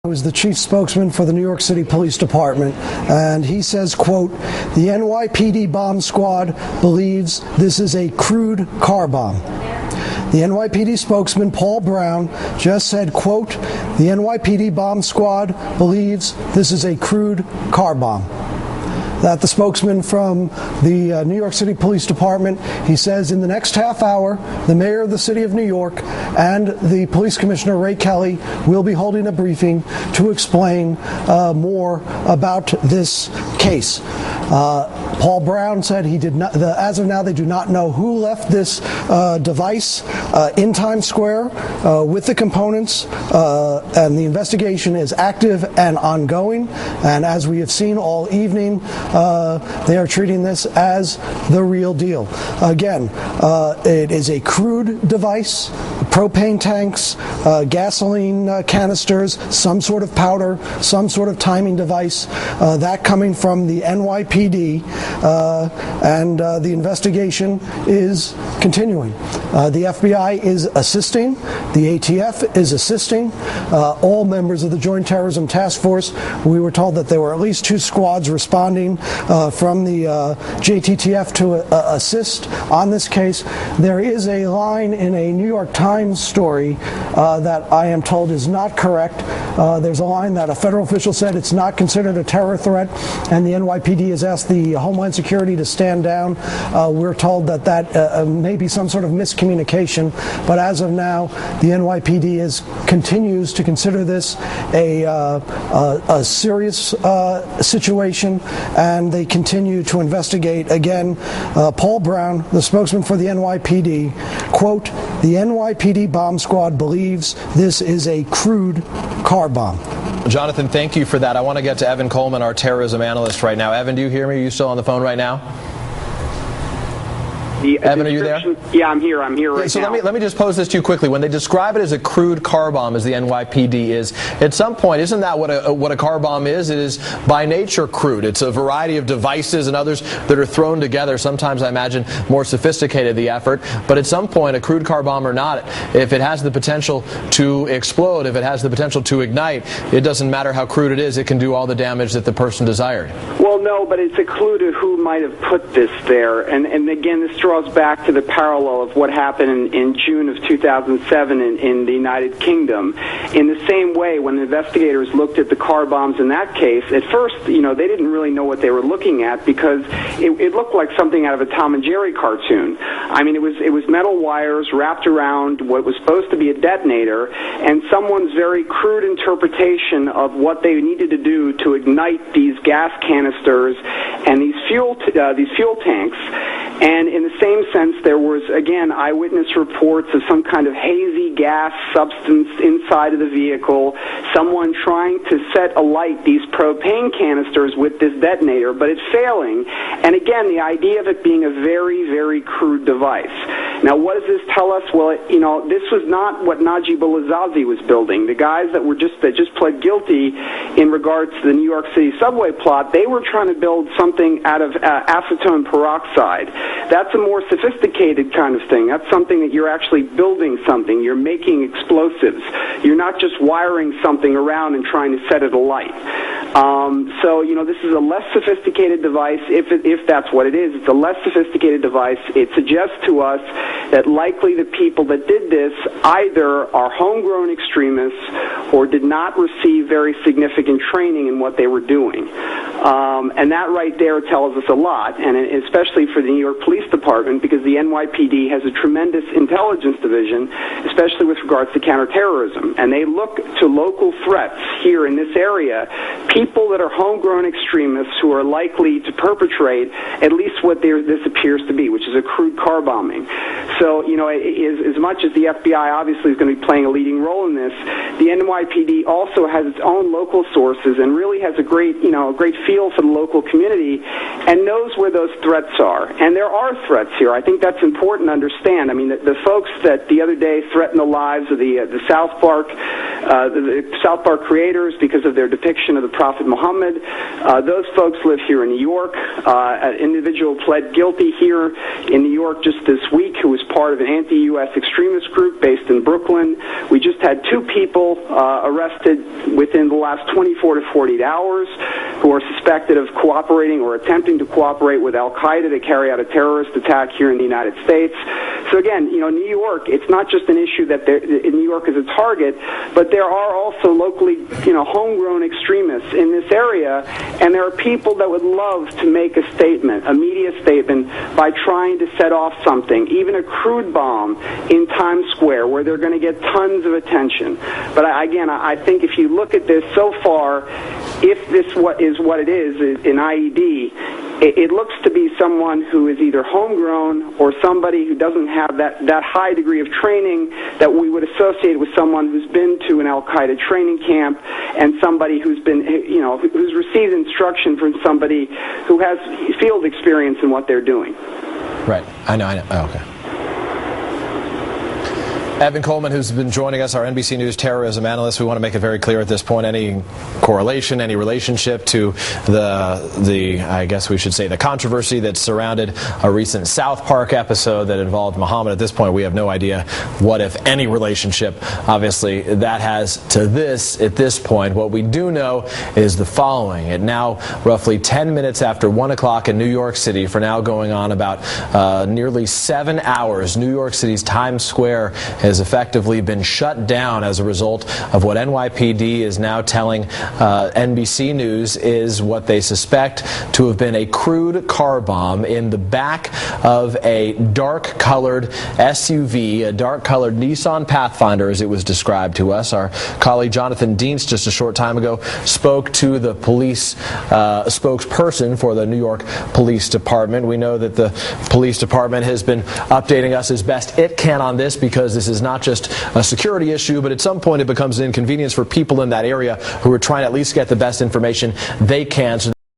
who is the chief spokesman for the New York City Police Department, and he says, quote, "The NYPD bomb squad believes this is a crude car bomb." The NYPD spokesman, Paul Brown, just said, quote, "The NYPD bomb squad believes this is a crude car bomb." That the spokesman from the New York City Police Department, he says in the next half hour, the mayor of the city of New York and the police commissioner, Ray Kelly, will be holding a briefing to explain more about this case. Paul Brown said he did not, as of now, they do not know who left this device in Times Square with the components, and the investigation is active and ongoing. And as we have seen all evening, they are treating this as the real deal. Again, it is a crude device, propane tanks, gasoline canisters, some sort of powder, some sort of timing device, that coming from the NYPD, and the investigation is continuing. The FBI is assisting, the ATF is assisting, all members of the Joint Terrorism Task Force. We were told that there were at least 2 squads responding from the JTTF to assist on this case. There is a line in a New York Times story that I am told is not correct. There's a line that a federal official said it's not considered a terror threat, and the NYPD has asked the Homeland Security to stand down. We're told that may be some sort of miscommunication, but as of now, the NYPD continues to consider this a serious situation, and they continue to investigate. Again, Paul Brown, the spokesman for the NYPD, quote, "The NYPD bomb squad believes this is a crude car bomb." Jonathan, thank you for that. I want to get to Evan Coleman, our terrorism analyst, right now. Evan, do you hear me? Are you still on the phone right now? Evan, are you there? Yeah, I'm here right now. So let me just pose this to you quickly. When they describe it as a crude car bomb, as the NYPD is, at some point, isn't that what a car bomb is? It is by nature crude. It's a variety of devices and others that are thrown together. Sometimes I imagine more sophisticated the effort. But at some point, a crude car bomb or not, if it has the potential to explode, if it has the potential to ignite, it doesn't matter how crude it is. It can do all the damage that the person desired. Well, no, but it's a clue to who might have put this there. And again, this draws back to the parallel of what happened in June of 2007 in the United Kingdom. In the same way, when investigators looked at the car bombs in that case, at first, they didn't really know what they were looking at because it looked like something out of a Tom and Jerry cartoon. I mean, it was metal wires wrapped around what was supposed to be a detonator, and someone's very crude interpretation of what they needed to do to ignite these gas canisters and these fuel tanks. And in the same sense, there was, again, eyewitness reports of some kind of hazy gas substance inside of the vehicle, someone trying to set alight these propane canisters with this detonator, but it's failing. And again, the idea of it being a very, very crude device. Now, what does this tell us? Well, this was not what Najib al-Azazi was building. The guys that just pled guilty in regards to the New York City subway plot, they were trying to build something out of acetone peroxide. That's a more sophisticated kind of thing. That's something that you're actually building something. You're making explosives. You're not just wiring something around and trying to set it alight. So, this is a less sophisticated device. If that's what it is, it's a less sophisticated device. It suggests to us that likely the people that did this either are homegrown extremists or did not receive very significant training in what they were doing. And that right there tells us a lot, and especially for the New York Police Department, because the NYPD has a tremendous intelligence division, especially with regards to counterterrorism. And they look to local threats here in this area, people that are homegrown extremists who are likely to perpetrate at least what this appears to be, which is a crude car bombing. So, as much as the FBI obviously is going to be playing a leading role in this, the NYPD also has its own local sources and really has a great feel for the local community and knows where those threats are. And there are threats here. I think that's important to understand. I mean, the folks that the other day threatened the lives of the South Park creators because of their depiction of the Prophet Muhammad. Those folks live here in New York. An individual pled guilty here in New York just this week who was part of an anti-U.S. extremist group based in Brooklyn. We just had 2 people arrested within the last 24 to 48 hours who are suspected of cooperating or attempting to cooperate with Al-Qaeda to carry out a terrorist attack here in the United States. So again, New York, it's not just an issue that New York is a target, but there are also locally, homegrown extremists in this area, and there are people that would love to make a statement, a media statement, by trying to set off something, even a crude bomb in Times Square, where they're going to get tons of attention. But I think if you look at this so far, if this is what it is, an IED, it looks to be someone who is either homegrown or somebody who doesn't have that high degree of training that we would associate with someone who's been to an Al-Qaeda training camp, and somebody who's been, who's received instruction from somebody who has field experience in what they're doing. Right. I know. Oh, okay. Evan Coleman, who's been joining us, our NBC News terrorism analyst. We want to make it very clear at this point, any correlation, any relationship to the I guess we should say, the controversy that surrounded a recent South Park episode that involved Muhammad. At this point, we have no idea what, if any, relationship, obviously, that has to this at this point. What we do know is the following. At now roughly 10 minutes after 1 o'clock in New York City, for now going on about nearly 7 hours, New York City's Times Square has effectively been shut down as a result of what NYPD is now telling NBC News is what they suspect to have been a crude car bomb in the back of a dark-colored SUV, a dark-colored Nissan Pathfinder, as it was described to us. Our colleague Jonathan Dienst just a short time ago spoke to the police spokesperson for the New York Police Department. We know that the police department has been updating us as best it can on this, because this is not just a security issue, but at some point it becomes an inconvenience for people in that area who are trying to at least get the best information they can. So